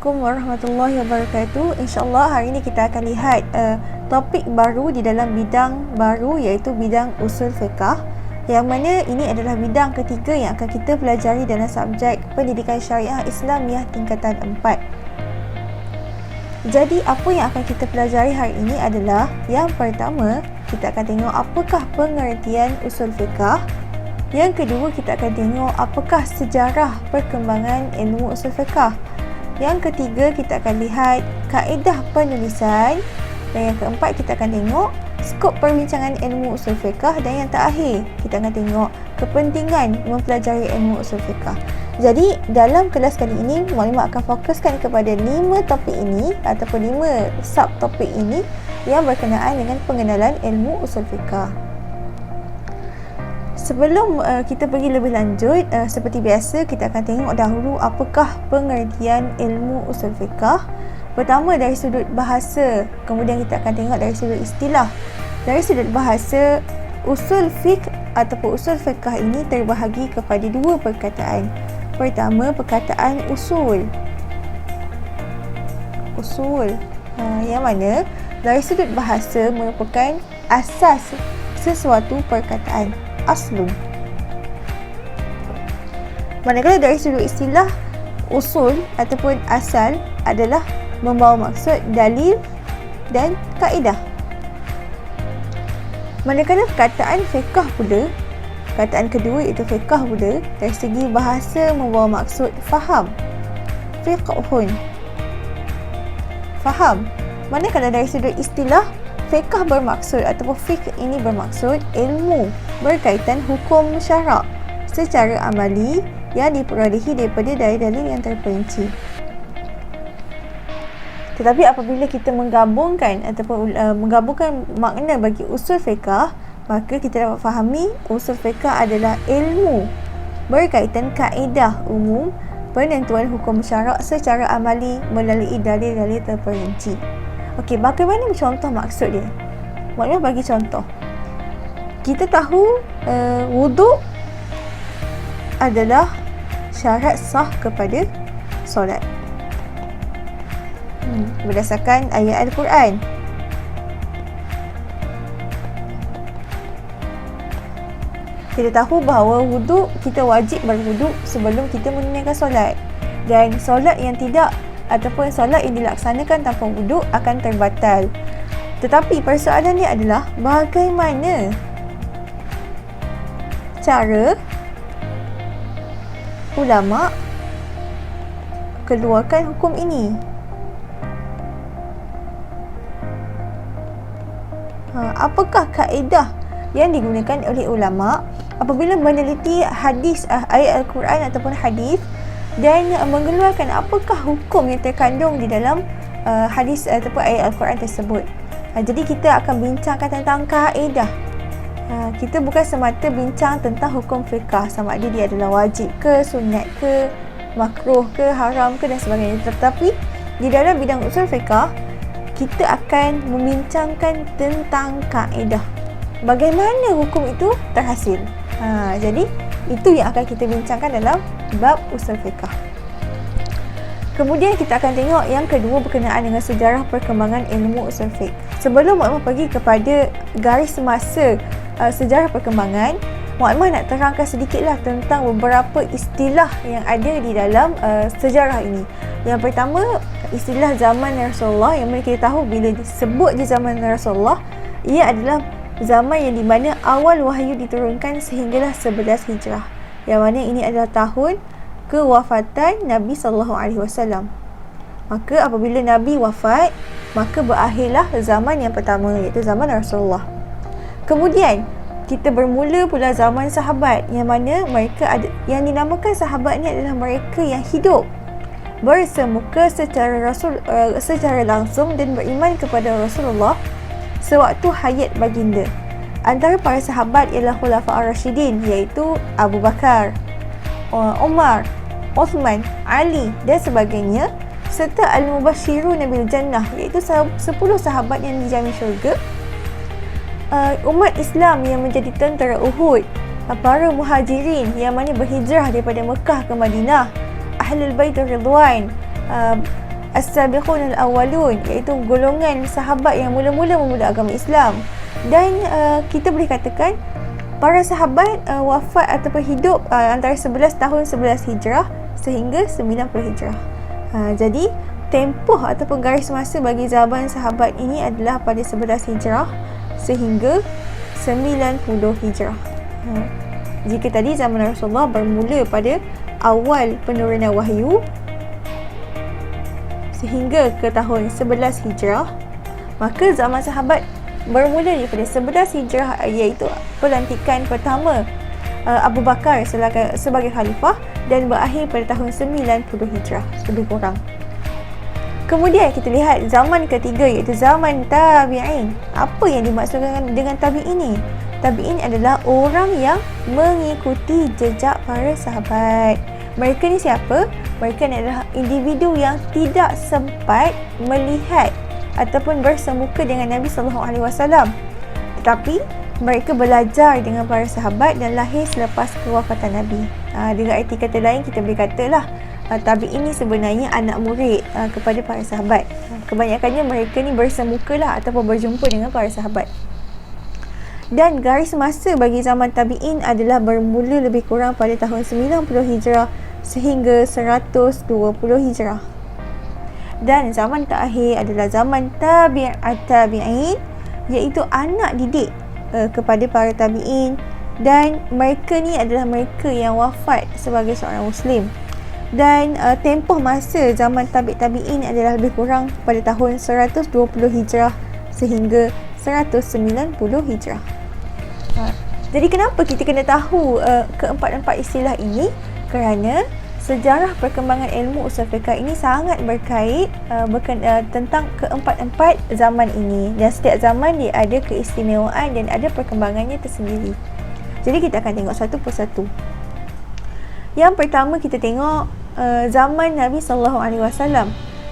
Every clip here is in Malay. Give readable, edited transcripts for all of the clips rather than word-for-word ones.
Assalamualaikum warahmatullahi wabarakatuh. InsyaAllah hari ini kita akan lihat topik baru di dalam bidang baru, iaitu bidang usul fiqh, yang mana ini adalah bidang ketiga yang akan kita pelajari dalam subjek pendidikan syariah Islamiah tingkatan 4. Jadi apa yang akan kita pelajari hari ini adalah, yang pertama kita akan tengok apakah pengertian usul fiqh. Yang kedua, kita akan tengok apakah sejarah perkembangan ilmu usul fiqh. Yang ketiga, kita akan lihat kaedah penulisan. Dan yang keempat, kita akan tengok skop perbincangan ilmu usul fiqh. Dan yang terakhir, kita akan tengok kepentingan mempelajari ilmu usul fiqh. Jadi, dalam kelas kali ini, maklumat akan fokuskan kepada 5 topik ini ataupun 5 subtopik ini yang berkenaan dengan pengenalan ilmu usul fiqh. Sebelum kita pergi lebih lanjut, seperti biasa kita akan tengok dahulu apakah pengertian ilmu usul fiqh. Pertama dari sudut bahasa, kemudian kita akan tengok dari sudut istilah. Dari sudut bahasa, usul fiqh ataupun usul fiqh ini terbahagi kepada 2 perkataan. Pertama, perkataan usul. Yang mana dari sudut bahasa merupakan asas sesuatu perkataan. Aslu. Manakala dari sudut istilah, usul ataupun asal adalah membawa maksud dalil dan kaedah. Manakala perkataan fiqh pula, perkataan kedua iaitu fiqh pula, dari segi bahasa membawa maksud faham. Fiqhun, faham. Manakala dari sudut istilah, fiqh bermaksud ataupun fiqh ini bermaksud ilmu berkaitan hukum syarak secara amali yang diperolehi daripada dalil-dalil yang terperinci. Tetapi apabila kita menggabungkan ataupun menggabungkan makna bagi usul fiqh, maka kita dapat fahami usul fiqh adalah ilmu berkaitan kaedah umum penentuan hukum syarak secara amali melalui dalil-dalil terperinci. Okey, bagaimana contoh maksud dia? Maknanya bagi contoh. Kita tahu wuduk adalah syarat sah kepada solat. Berdasarkan ayat Al-Quran. Kita tahu bahawa wuduk, kita wajib berwuduk sebelum kita menunaikan solat. Dan solat yang tidak ataupun solat yang dilaksanakan tanpa wuduk akan terbatal. Tetapi persoalan dia adalah bagaimana cara ulama keluarkan hukum ini. Apakah kaedah yang digunakan oleh ulama apabila meneliti hadis, ayat Al-Quran ataupun hadis, dan mengeluarkan apakah hukum yang terkandung di dalam hadis ataupun ayat Al-Quran tersebut. Jadi kita akan bincangkan tentang kaedah. Kita bukan semata bincang tentang hukum fiqh, sama ada dia adalah wajib ke, sunat ke, makruh ke, haram ke dan sebagainya. Tetapi di dalam bidang usul fiqh, kita akan membincangkan tentang kaedah. Bagaimana hukum itu terhasil. Jadi itu yang akan kita bincangkan dalam bab usul fiqh. Kemudian kita akan tengok yang kedua berkenaan dengan sejarah perkembangan ilmu usul fiqh. Sebelum maklumat pergi kepada garis masa sejarah perkembangan, maklumat nak terangkan sedikitlah tentang beberapa istilah yang ada di dalam sejarah ini. Yang pertama, istilah zaman Rasulullah, yang mana kita tahu bila disebut di zaman Rasulullah, ia adalah zaman yang di mana awal wahyu diturunkan sehinggalah 11 Hijrah. Yang mana ini adalah tahun kewafatan Nabi SAW. Maka apabila Nabi wafat, maka berakhirlah zaman yang pertama, iaitu zaman Rasulullah. Kemudian kita bermula pula zaman sahabat, yang mana mereka ada, yang dinamakan sahabat ni adalah mereka yang hidup bersemuka secara langsung dan beriman kepada Rasulullah sewaktu hayat baginda. Antara para sahabat ialah Khulafa ar-Rasyidin, iaitu Abu Bakar, Umar, Uthman, Ali dan sebagainya, serta Al-Mubashshirun bil Jannah, iaitu 10 sahabat yang dijamin syurga. Umat Islam yang menjadi tentera Uhud, para muhajirin yang mana berhijrah daripada Mekah ke Madinah, Ahlul Bait Ridwan, as-sabiqun al-awwalun, iaitu golongan sahabat yang mula-mula memeluk agama Islam. Dan kita boleh katakan para sahabat wafat ataupun hidup antara 11 tahun 11 Hijrah sehingga 90 Hijrah. Jadi tempoh ataupun garis masa bagi zaman sahabat ini adalah pada 11 Hijrah sehingga 90 Hijrah. Jika tadi zaman Rasulullah bermula pada awal penurunan wahyu sehingga ke tahun 11 Hijrah, maka zaman sahabat bermula daripada 11 Hijrah, iaitu pelantikan pertama Abu Bakar sebagai khalifah, dan berakhir pada tahun 90 Hijrah lebih kurang. Kemudian kita lihat zaman ketiga, iaitu zaman tabi'in. Apa yang dimaksudkan dengan tabi'in ini? Tabi'in adalah orang yang mengikuti jejak para sahabat. Mereka ni siapa? Mereka adalah individu yang tidak sempat melihat ataupun bersemuka dengan Nabi SAW, tetapi mereka belajar dengan para sahabat dan lahir selepas kewafatan Nabi. Dengan arti kata lain, kita boleh katalah tabi'in ini sebenarnya anak murid kepada para sahabat. Kebanyakannya mereka ni bersemuka lah ataupun berjumpa dengan para sahabat. Dan garis masa bagi zaman tabi'in adalah bermula lebih kurang pada tahun 90 Hijrah sehingga 120 Hijrah. Dan zaman terakhir adalah zaman tabi'in, iaitu anak didik kepada para tabi'in, dan mereka ni adalah mereka yang wafat sebagai seorang Muslim. Dan tempoh masa zaman tabi'in adalah lebih kurang pada tahun 120 Hijrah sehingga 190 Hijrah. Jadi kenapa kita kena tahu keempat-empat istilah ini? Kerana sejarah perkembangan ilmu usul fiqh ini sangat berkait tentang keempat-empat zaman ini, dan setiap zaman dia ada keistimewaan dan ada perkembangannya tersendiri. Jadi kita akan tengok satu persatu. Yang pertama kita tengok zaman Nabi SAW,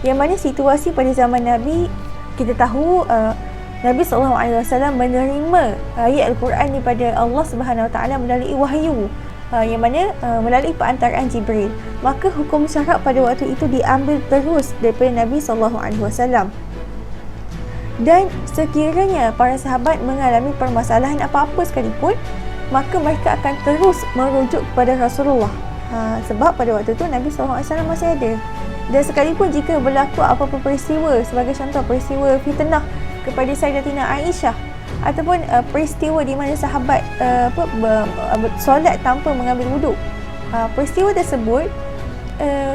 yang mana situasi pada zaman Nabi, kita tahu Nabi SAW menerima ayat Al-Quran daripada Allah Subhanahu Wa Taala melalui wahyu, yang mana melalui perantaraan Jibril. Maka hukum syarak pada waktu itu diambil terus daripada Nabi SAW. Dan sekiranya para sahabat mengalami permasalahan apa-apa sekalipun, maka mereka akan terus merujuk kepada Rasulullah. Sebab pada waktu itu Nabi SAW masih ada. Dan sekalipun jika berlaku apa-apa peristiwa, sebagai contoh peristiwa fitnah kepada Sayyidatina Aisyah, ataupun peristiwa di mana sahabat solat tanpa mengambil wuduk, peristiwa tersebut,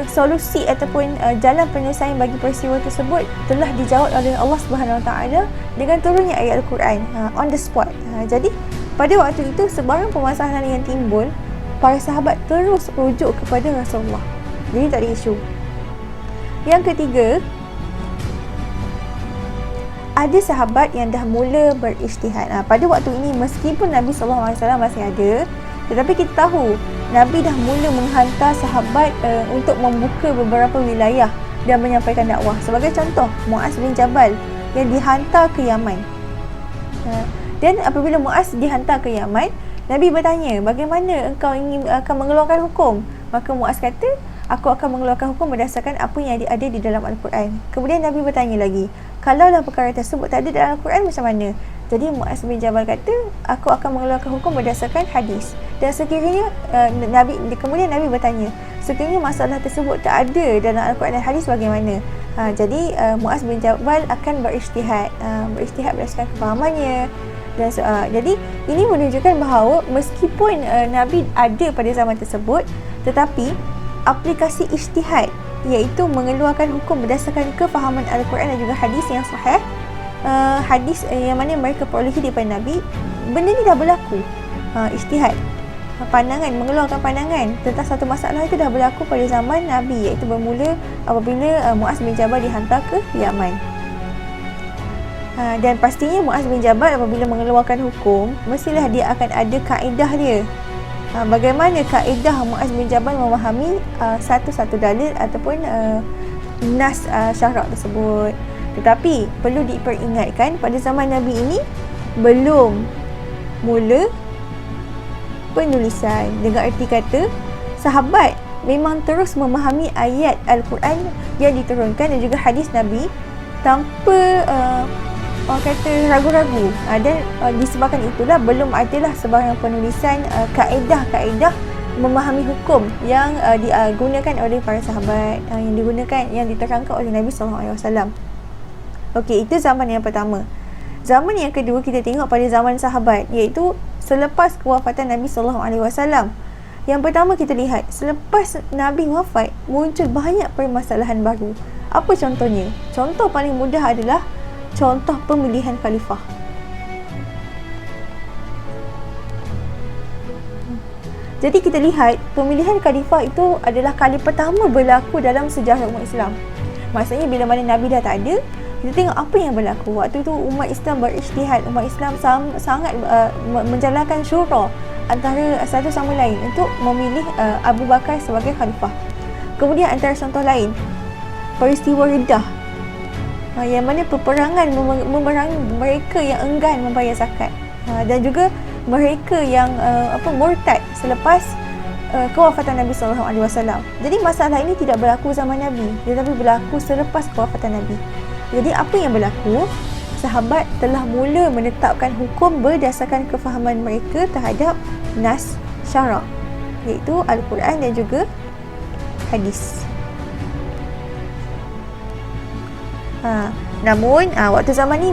solusi ataupun jalan penyelesaian bagi peristiwa tersebut telah dijawab oleh Allah Subhanahu Wa Taala dengan turunnya ayat Al-Quran on the spot. Jadi pada waktu itu sebarang permasalahan yang timbul, para sahabat terus rujuk kepada Rasulullah. Jadi tak ada isu. Yang ketiga, ada sahabat yang dah mula berijtihad. Pada waktu ini meskipun Nabi SAW masih ada, tetapi kita tahu Nabi dah mula menghantar sahabat untuk membuka beberapa wilayah dan menyampaikan dakwah. Sebagai contoh, Muaz bin Jabal yang dihantar ke Yaman. Dan apabila Muaz dihantar ke Yaman, Nabi bertanya, bagaimana engkau akan mengeluarkan hukum? Maka Muaz kata, aku akan mengeluarkan hukum berdasarkan apa yang ada di dalam Al-Quran. Kemudian Nabi bertanya lagi, kalaulah perkara tersebut tak ada dalam Al-Quran, macam mana? Jadi Muaz bin Jabal kata, aku akan mengeluarkan hukum berdasarkan hadis. Dan sekiranya kemudian Nabi bertanya, sekiranya masalah tersebut tak ada dalam Al-Quran dan hadis, bagaimana? Jadi Muaz bin Jabal akan berijtihad berdasarkan kefahamannya. Dan jadi ini menunjukkan bahawa meskipun Nabi ada pada zaman tersebut, tetapi aplikasi ijtihad, iaitu mengeluarkan hukum berdasarkan kefahaman Al-Quran dan juga hadis yang sahih, hadis yang mana mereka perolehi daripada Nabi, benda ni dah berlaku. Ijtihad, mengeluarkan pandangan tentang satu masalah itu dah berlaku pada zaman Nabi, iaitu bermula apabila Muaz bin Jabal dihantar ke Yaman. Dan pastinya Muaz bin Jabal apabila mengeluarkan hukum, mestilah dia akan ada kaedah dia. Bagaimana kaedah Muaz bin Jabal memahami satu-satu dalil ataupun nas syarak tersebut. Tetapi perlu diperingatkan, pada zaman Nabi ini belum mula penulisan. Dengan arti kata, sahabat memang terus memahami ayat Al-Quran yang diturunkan dan juga hadis Nabi tanpa orang kata ragu-ragu. Dan disebabkan itulah belum adalah sebarang penulisan kaedah-kaedah memahami hukum yang digunakan oleh para sahabat, yang diterangkan oleh Nabi SAW. Okey, itu zaman yang pertama. Zaman yang kedua kita tengok pada zaman sahabat, iaitu selepas kewafatan Nabi SAW. Yang pertama kita lihat, selepas Nabi wafat, muncul banyak permasalahan baru. Apa contohnya? Contoh paling mudah adalah contoh pemilihan khalifah. Jadi kita lihat pemilihan khalifah itu adalah kali pertama berlaku dalam sejarah umat Islam. Maksudnya bila mana Nabi dah tak ada, kita tengok apa yang berlaku. Waktu tu umat Islam berijtihad, umat Islam sangat menjalankan syura antara satu sama lain untuk memilih Abu Bakar sebagai khalifah. Kemudian antara contoh lain, peristiwa Riddah, yang mana peperangan memerangi mereka yang enggan membayar zakat, dan juga mereka yang murtad selepas kewafatan Nabi SAW. Jadi masalah ini tidak berlaku zaman Nabi, tetapi berlaku selepas kewafatan Nabi. Jadi apa yang berlaku? Sahabat telah mula menetapkan hukum berdasarkan kefahaman mereka terhadap nas syara', iaitu Al-Quran dan juga hadis. Namun waktu zaman ni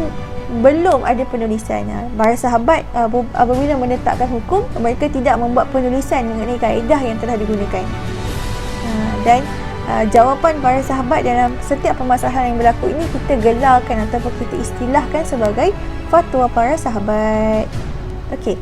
belum ada penulisan. Para sahabat apabila menetapkan hukum, mereka tidak membuat penulisan mengenai kaedah yang telah digunakan. Dan jawapan para sahabat dalam setiap permasalahan yang berlaku ini kita gelarkan ataupun kita istilahkan sebagai fatwa para sahabat. Okey.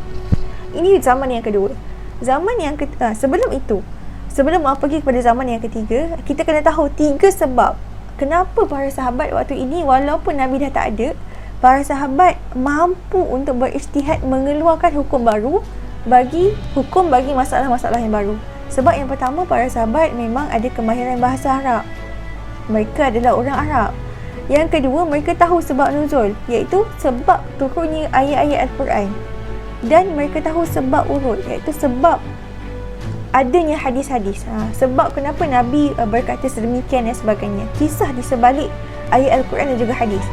Ini zaman yang kedua. Zaman yang sebelum itu, sebelum pergi kepada zaman yang ketiga, kita kena tahu 3 sebab kenapa para sahabat waktu ini, walaupun Nabi dah tak ada, para sahabat mampu untuk berijtihad mengeluarkan hukum baru bagi masalah-masalah yang baru. Sebab yang pertama, para sahabat memang ada kemahiran bahasa Arab. Mereka adalah orang Arab. Yang kedua, mereka tahu sebab nuzul, iaitu sebab turunnya ayat-ayat Al-Quran. Dan mereka tahu sebab urut, iaitu sebab adanya hadis-hadis. Sebab kenapa Nabi berkata sedemikian dan sebagainya. Kisah di sebalik ayat Al-Quran dan juga hadis.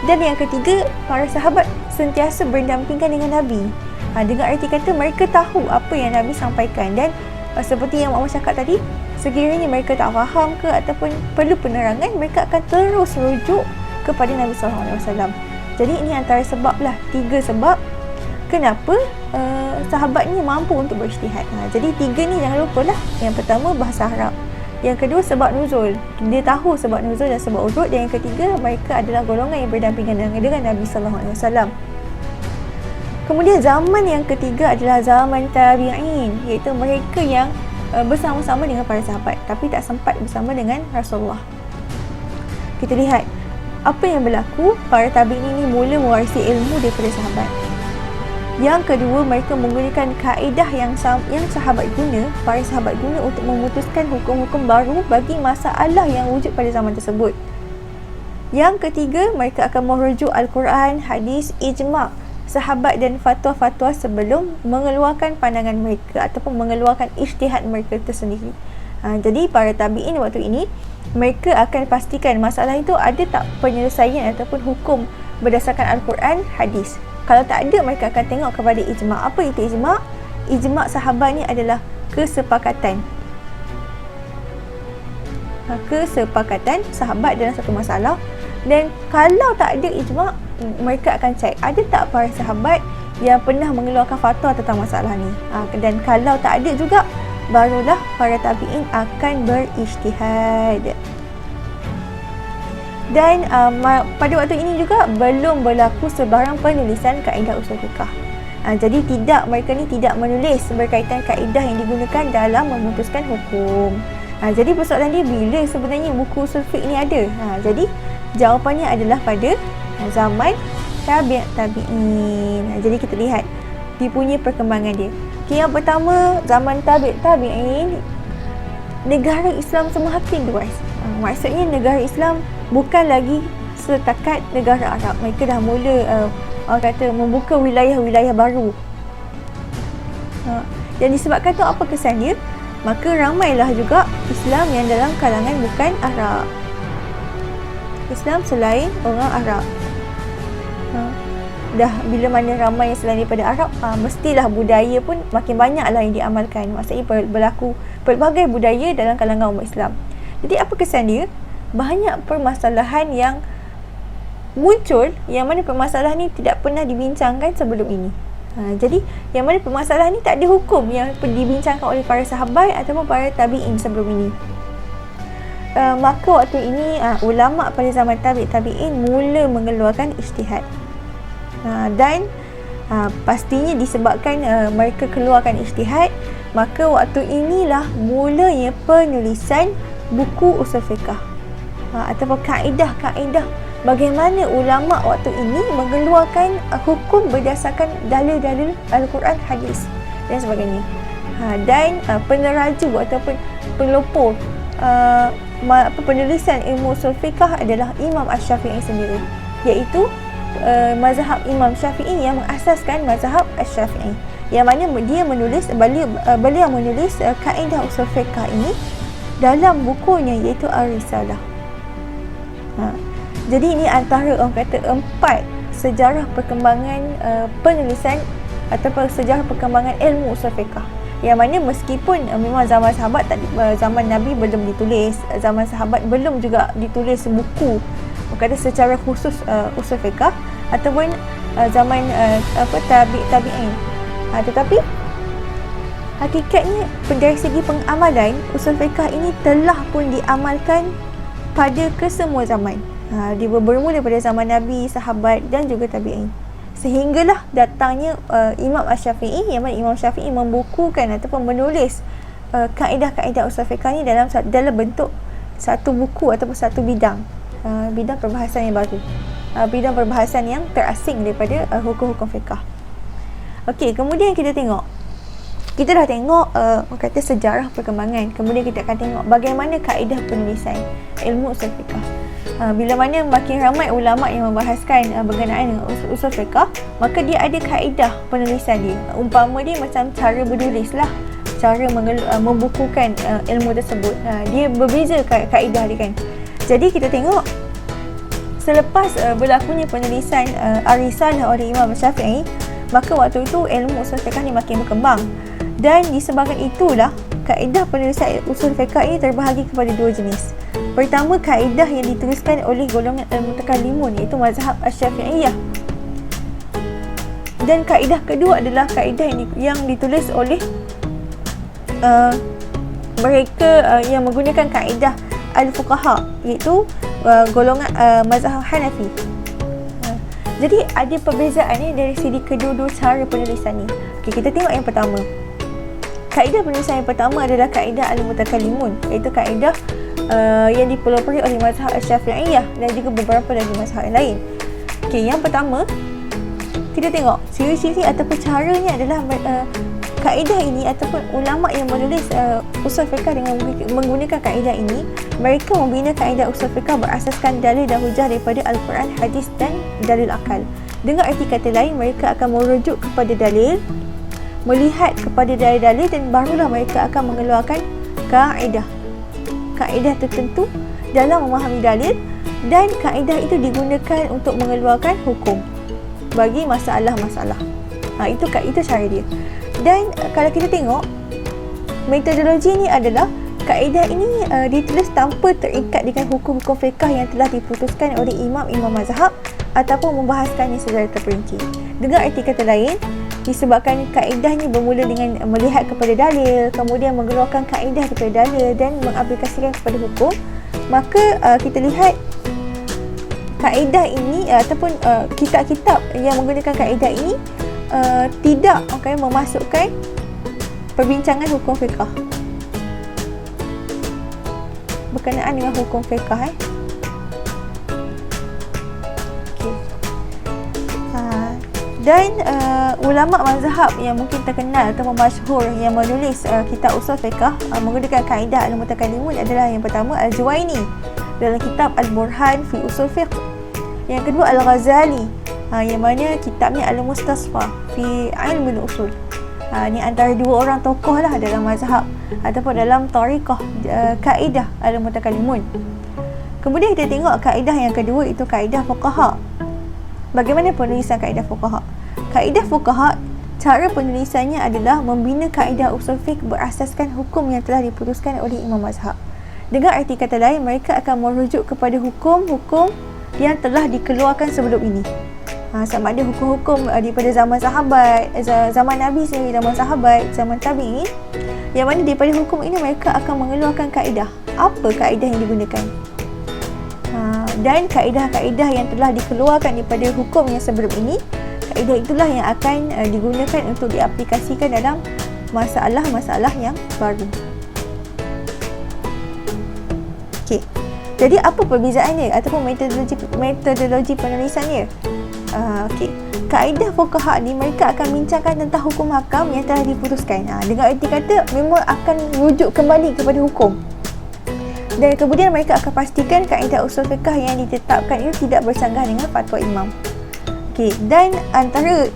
Dan yang ketiga, para sahabat sentiasa berdampingan dengan Nabi. Dengan arti kata mereka tahu apa yang Nabi sampaikan, dan seperti yang Mama cakap tadi, sekiranya mereka tak faham ke ataupun perlu penerangan, mereka akan terus rujuk kepada Nabi SAW. Jadi ini antara sebab lah, 3 sebab kenapa sahabat ni mampu untuk berijtihad. Jadi 3 ni jangan lupa lah. Yang pertama, bahasa Arab. Yang kedua, sebab nuzul. Dia tahu sebab nuzul dan sebab urut. Dan yang ketiga, mereka adalah golongan yang berdampingan dengan Nabi SAW. Kemudian zaman yang ketiga adalah zaman tabi'in, iaitu mereka yang bersama-sama dengan para sahabat tapi tak sempat bersama dengan Rasulullah. Kita lihat apa yang berlaku. Para tabi'in ini mula mewarisi ilmu daripada sahabat. Yang kedua, mereka menggunakan kaedah yang para sahabat guna untuk memutuskan hukum-hukum baru bagi masalah yang wujud pada zaman tersebut. Yang ketiga, mereka akan merujuk Al-Quran, hadis, ijma' sahabat dan fatwa-fatwa sebelum mengeluarkan pandangan mereka ataupun mengeluarkan ijtihad mereka tersendiri. Jadi para tabi'in waktu ini, mereka akan pastikan masalah itu ada tak penyelesaian ataupun hukum berdasarkan Al-Quran, hadis. Kalau tak ada, mereka akan tengok kepada ijma'. Apa itu ijma'? Ijma' sahabat ni adalah kesepakatan. Kesepakatan sahabat dalam satu masalah. Dan kalau tak ada ijma', mereka akan cek ada tak para sahabat yang pernah mengeluarkan fatwa tentang masalah ni. Dan kalau tak ada juga, barulah para tabi'in akan berijtihad. Dan pada waktu ini juga belum berlaku sebarang penulisan kaedah usul fiqh. Jadi mereka ni tidak menulis berkaitan kaedah yang digunakan dalam memutuskan hukum. Jadi persoalan dia, bila sebenarnya buku usul fiqh ni ada? Jadi jawapannya adalah pada zaman tabi'in. Jadi kita lihat dia punya perkembangan dia. Yang pertama, zaman tabi'in, negara Islam semakin luas. Maksudnya negara Islam bukan lagi setakat negara Arab. Mereka dah mula membuka wilayah-wilayah baru. Dan disebabkan tu, apa kesan dia? maka ramailah juga Islam yang dalam kalangan bukan Arab. Islam selain orang Arab. Dah bila mana ramai selain daripada Arab, mestilah budaya pun makin banyaklah yang diamalkan. Maksudnya berlaku pelbagai budaya dalam kalangan umat Islam. Jadi apa kesan dia? Banyak permasalahan yang muncul yang mana permasalahan ni tidak pernah dibincangkan sebelum ini. Jadi yang mana permasalahan ni tak ada hukum yang dibincangkan oleh para sahabat ataupun para tabi'in sebelum ini. Maka waktu ini ulama pada zaman tabi'in mula mengeluarkan ijtihad. Dan pastinya disebabkan mereka keluarkan ijtihad, maka waktu inilah mulanya penulisan buku usul fiqh ataupun kaedah-kaedah bagaimana ulama waktu ini mengeluarkan hukum berdasarkan dalil-dalil Al-Quran, hadis dan sebagainya. Dan peneraju ataupun pelopor penulisan ilmu usul fiqh adalah Imam Asy-Syafi'i sendiri, iaitu mazhab Imam Syafi'i yang mengasaskan mazhab Asy-Syafi'i, yang mana dia menulis beliau menulis kaedah usul fiqh ini dalam bukunya iaitu Ar-Risalah. Jadi ini antara orang kata 4 sejarah perkembangan penulisan ataupun sejarah perkembangan ilmu usul fiqh, yang mana meskipun memang zaman sahabat zaman Nabi belum ditulis, zaman sahabat belum juga ditulis buku kata secara khusus usul fiqh ataupun zaman tabi'in. Tetapi hakikatnya dari segi pengamalan usul fiqh ini telah pun diamalkan pada kesemua zaman. Dia bermula daripada zaman Nabi, sahabat dan juga tabi'in. Sehinggalah datangnya Imam Asy-Syafi'i, yang mana Imam Syafi'i membukukan ataupun menulis kaedah-kaedah usul fiqh ni dalam bentuk satu buku ataupun satu bidang perbahasan yang baru, bidang perbahasan yang terasing daripada hukum-hukum fiqh. Okey, kemudian kita dah tengok kata sejarah perkembangan. Kemudian kita akan tengok bagaimana kaedah penulisan ilmu usul fiqh. Bila mana makin ramai ulama yang membahaskan berkenaan dengan usul fiqh, maka dia ada kaedah penulisan dia. Umpama dia macam cara bertulis lah, cara membukukan ilmu tersebut. Dia berbeza kaedah dia kan. Jadi kita tengok selepas berlakunya penulisan Ar-Risalah oleh Imam Syafi'i, maka waktu itu ilmu usul fiqh ni makin berkembang. Dan disebabkan itulah kaedah penulisan usul fiqh ini terbahagi kepada 2 jenis. Pertama, kaedah yang dituliskan oleh golongan al-mutakallimun, iaitu mazhab Asy-Syafi'iyah. Dan kaedah kedua adalah kaedah yang ditulis oleh mereka yang menggunakan kaedah al-fuqaha, iaitu golongan mazhab Hanafi. Jadi ada perbezaan dari segi kedua-dua cara penulisan ni. Okay, kita tengok yang pertama. Kaedah penulisan yang pertama adalah kaedah al-mutakallimun, iaitu kaedah yang dipelopori oleh mazhab Asy-Syafi'iyah dan juga beberapa lagi mazhab yang lain. Okay, yang pertama kita tengok ciri-ciri ataupun caranya adalah kaedah ini ataupun ulama yang menulis usul fiqh dengan menggunakan kaedah ini, mereka membina kaedah usul fiqh berasaskan dalil dan hujah daripada Al-Quran, hadis dan dalil akal. Dengan arti kata lain, mereka akan merujuk kepada dalil, melihat kepada dalil-dalil, dan barulah mereka akan mengeluarkan kaedah tertentu dalam memahami dalil, dan kaedah itu digunakan untuk mengeluarkan hukum bagi masalah-masalah. Itu cara dia. Dan kalau kita tengok metodologi ni adalah kaedah ini ditulis tanpa terikat dengan hukum-hukum fiqh yang telah diputuskan oleh imam-imam mazhab ataupun membahaskannya secara terperinci. Dengan arti kata lain, disebabkan kaedahnya bermula dengan melihat kepada dalil, kemudian mengeluarkan kaedah daripada dalil dan mengaplikasikan kepada hukum, maka kita lihat kaedah ini ataupun kitab-kitab yang menggunakan kaedah ini tidak memasukkan perbincangan hukum fiqh berkenaan dengan hukum fiqh. Okay. Dan ulama mazhab yang mungkin terkenal atau masyhur yang menulis kitab usul fiqh menggunakan kaedah al-mutakallimun adalah yang pertama Al-Juwaini dalam kitab Al-Burhan fi Usul Fiqh. Yang kedua Al-Ghazali yang mana kitabnya Al-Mustasfa fi Ilm al-Usul. Ni antara dua orang tokoh lah dalam mazhab ataupun dalam tariqah kaedah al-mutakallimun. Kemudian kita tengok kaedah yang kedua, itu kaedah fuqaha. Bagaimana penulisan kaedah fuqaha? Kaedah fuqaha, cara penulisannya adalah membina kaedah usul fiqh berasaskan hukum yang telah diputuskan oleh imam mazhab. Dengan arti kata lain, mereka akan merujuk kepada hukum-hukum yang telah dikeluarkan sebelum ini. Sama ada hukum-hukum daripada zaman sahabat, zaman Nabi sendiri, zaman sahabat, zaman tabi'in, yang mana daripada hukum ini mereka akan mengeluarkan kaedah. Apa kaedah yang digunakan? Dan kaedah-kaedah yang telah dikeluarkan daripada hukum yang sebelum ini, kaedah itulah yang akan digunakan untuk diaplikasikan dalam masalah-masalah yang baru. Okey. Jadi apa perbezaannya ataupun metodologi penulisannya? Okey. Kaedah fuqaha ni mereka akan bincangkan tentang hukum hakam yang telah diputuskan. Dengan arti kata memang akan rujuk kembali kepada hukum. Dan kemudian mereka akan pastikan kaedah usul fiqh yang ditetapkan itu tidak bersanggah dengan fatwa imam. Okey, dan antara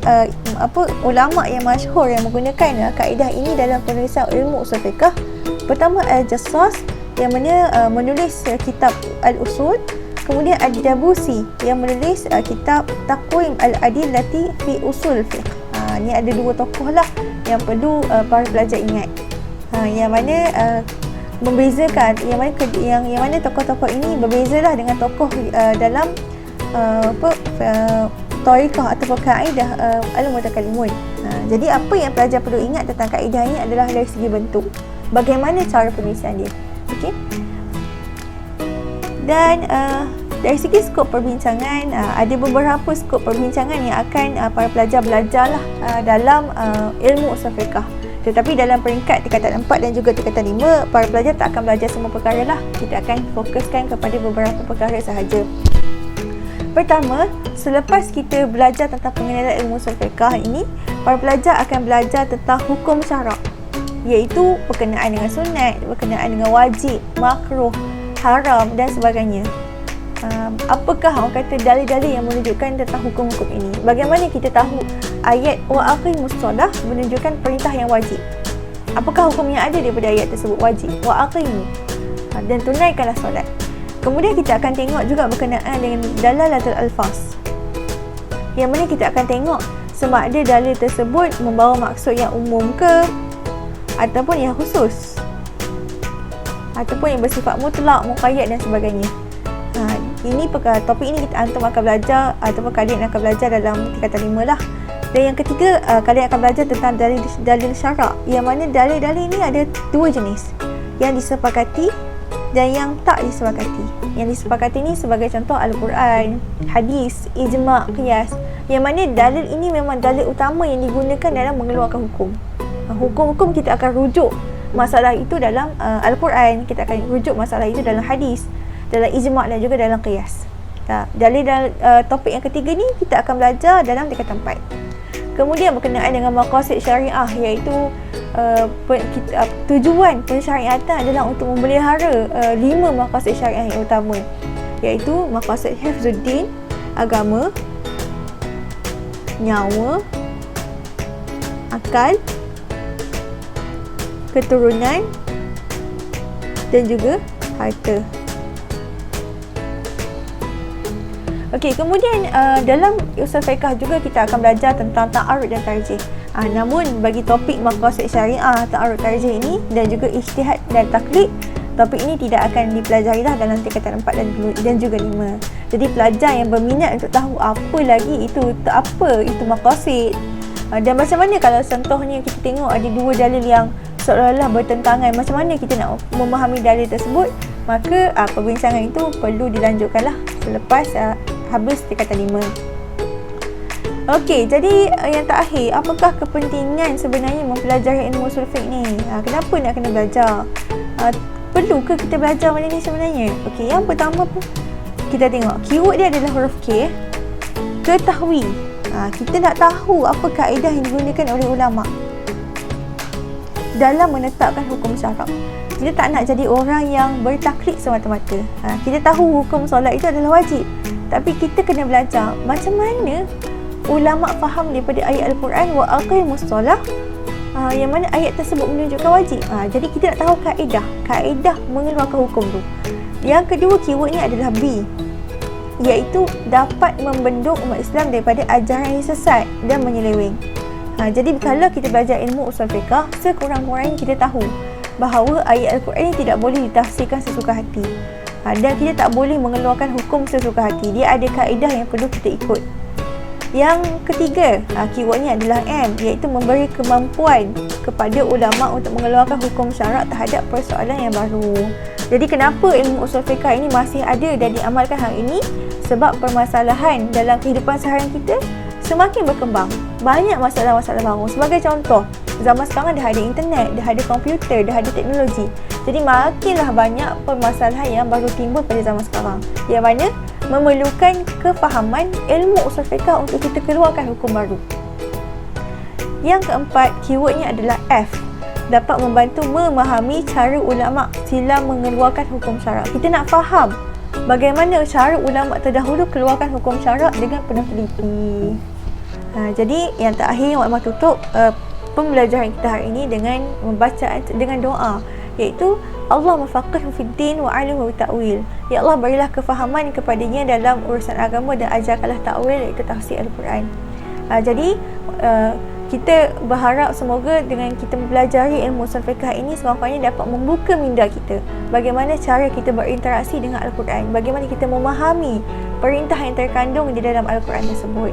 ulama yang masyhur yang menggunakan kaedah ini dalam penulisan ilmu usul fiqh, pertama Al-Jassas yang mana menulis kitab Al-Usul, kemudian Ad-Dabusi yang menulis kitab Taqwim Al-Adillati fi Usul Fiqh. Ni ada dua tokoh lah yang perlu para pelajar ingat. Yang mana membezakan, yang mana tokoh-tokoh ini berbezalah dengan tokoh dalam tariqah ataupun kaedah al-mutakallimun. Jadi apa yang pelajar perlu ingat tentang kaedah ini adalah dari segi bentuk, bagaimana cara penulisan dia. Okey. Dan dari segi skop perbincangan, ada beberapa skop perbincangan yang akan para pelajar belajarlah dalam ilmu usul fiqh. Tetapi dalam peringkat tingkatan 4 dan juga tingkatan 5, para pelajar tak akan belajar semua perkara lah. Kita akan fokuskan kepada beberapa perkara sahaja. Pertama, selepas kita belajar tentang pengenalan ilmu usul fiqh ini, para pelajar akan belajar tentang hukum syarak, iaitu berkenaan dengan sunat, berkenaan dengan wajib, makruh, haram dan sebagainya. Apakah orang kata dalil-dalil yang menunjukkan tentang hukum-hukum ini? Bagaimana kita tahu ayat wa aqimus solah menunjukkan perintah yang wajib? Apakah hukum yang ada daripada ayat tersebut wajib? Wa aqimu, dan tunaikanlah solat. Kemudian kita akan tengok juga berkenaan dengan dalalatul alfaz, yang mana kita akan tengok sama ada dalil tersebut membawa maksud yang umum ke ataupun yang khusus, ataupun yang bersifat mutlak, muqayyad dan sebagainya. Ini topik ini antum akan belajar ataupun kalian akan belajar dalam tingkatan 5 lah. Dan yang ketiga, kalian akan belajar tentang dalil syarak, yang mana dalil-dalil ini ada dua jenis, yang disepakati dan yang tak disepakati. Yang disepakati ini sebagai contoh Al-Quran, hadis, ijma', qiyas, yang mana dalil ini memang dalil utama yang digunakan dalam mengeluarkan hukum. Hukum-hukum kita akan rujuk masalah itu dalam Al-Quran, kita akan rujuk masalah itu dalam hadis, dalam ijma' dan juga dalam qiyas. Topik yang ketiga ni kita akan belajar dalam tingkatan 4. Kemudian berkenaan dengan maqasid syariah, iaitu tujuan pensyariatan adalah untuk memelihara 5 maqasid syariah yang utama, iaitu maqasid hifzuddin, agama, nyawa, akal, keturunan dan juga harta. Okey, kemudian dalam usul fiqh juga kita akan belajar tentang ta'arud dan tarjih. Namun bagi topik maqasid syariah, ta'arud, tarjih ini dan juga ijtihad dan taklid, topik ini tidak akan dipelajari lah dalam tingkatan 4 dan juga 5. Jadi pelajar yang berminat untuk tahu apa lagi itu maqasid, dan macam mana kalau contohnya kita tengok ada dua dalil yang seolah-olah bertentangan, macam mana kita nak memahami dalil tersebut, maka perbincangan itu perlu dilanjutkan lah selepas habis tingkatan 5. Okey, jadi yang terakhir, apakah kepentingan sebenarnya mempelajari ilmu usul fiqh ni? Kenapa nak kena belajar? Perlu ke kita belajar benda ni sebenarnya? Okey, yang pertama kita tengok keyword dia adalah huruf K. Ketahui. Kita nak tahu apa kaedah yang digunakan oleh ulama dalam menetapkan hukum syarak. Kita tak nak jadi orang yang bertaklid semata-mata. Kita tahu hukum solat itu adalah wajib, tapi kita kena belajar macam mana ulama faham daripada ayat Al-Quran wa aqimus solah yang mana ayat tersebut menunjukkan wajib. Jadi kita nak tahu kaedah mengeluarkan hukum tu. Yang kedua, keywordnya adalah B, iaitu dapat membendung umat Islam daripada ajaran yang sesat dan menyeleweng. Jadi kalau kita belajar ilmu usul fiqh, sekurang-kurangnya kita tahu bahawa ayat Al-Quran ini tidak boleh ditafsirkan sesuka hati, dan kita tak boleh mengeluarkan hukum sesuka hati. Dia ada kaedah yang perlu kita ikut. Yang ketiga, keywordnya adalah M, iaitu memberi kemampuan kepada ulama untuk mengeluarkan hukum syarak terhadap persoalan yang baru. Jadi kenapa ilmu usul fiqh ini masih ada dan diamalkan hari ini? Sebab permasalahan dalam kehidupan seharian kita semakin berkembang. Banyak masalah-masalah baru. Sebagai contoh, zaman sekarang dah ada internet, dah ada komputer, dah ada teknologi. Jadi makinlah banyak permasalahan yang baru timbul pada zaman sekarang, yang mana memerlukan kefahaman ilmu usul fiqh untuk kita keluarkan hukum baru. Yang keempat, keywordnya adalah F, dapat membantu memahami cara ulama silam mengeluarkan hukum syarak. Kita nak faham bagaimana cara ulama terdahulu keluarkan hukum syarak dengan penuh teliti. Jadi yang terakhir, Mak Imah tutup pembelajaran kita hari ini dengan membaca dengan doa, iaitu Allah mafaqihhu fid din wa 'allimhu ta'wil. Ya Allah, berilah kefahaman kepadanya dalam urusan agama dan ajarkanlah ta'wil, iaitu tafsir Al-Quran. Jadi kita berharap semoga dengan kita mempelajari ilmu usul fiqh ini, sekurang-kurangnya dapat membuka minda kita bagaimana cara kita berinteraksi dengan Al-Quran, bagaimana kita memahami perintah yang terkandung di dalam Al-Quran tersebut,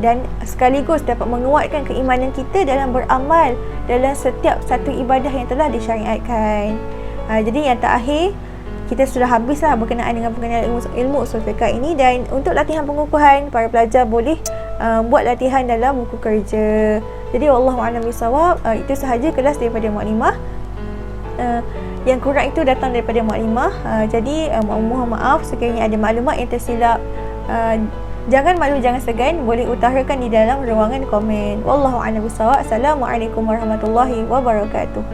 dan sekaligus dapat menguatkan keimanan kita dalam beramal dalam setiap satu ibadah yang telah disyariatkan. Jadi yang terakhir, kita sudah habislah berkenaan dengan pengenalan ilmu usul fiqh ini, dan untuk latihan pengukuhan, para pelajar boleh buat latihan dalam buku kerja. Jadi wallahu a'lam bishawab. Itu sahaja kelas daripada Mukadimah. Yang kurang itu datang daripada Mukadimah. Jadi mohon maaf sekiranya ada maklumat yang tersilap. Jangan malu, jangan segan, boleh utarakan di dalam ruangan komen. Wallahu a'lam bishawab. Assalamualaikum warahmatullahi wabarakatuh.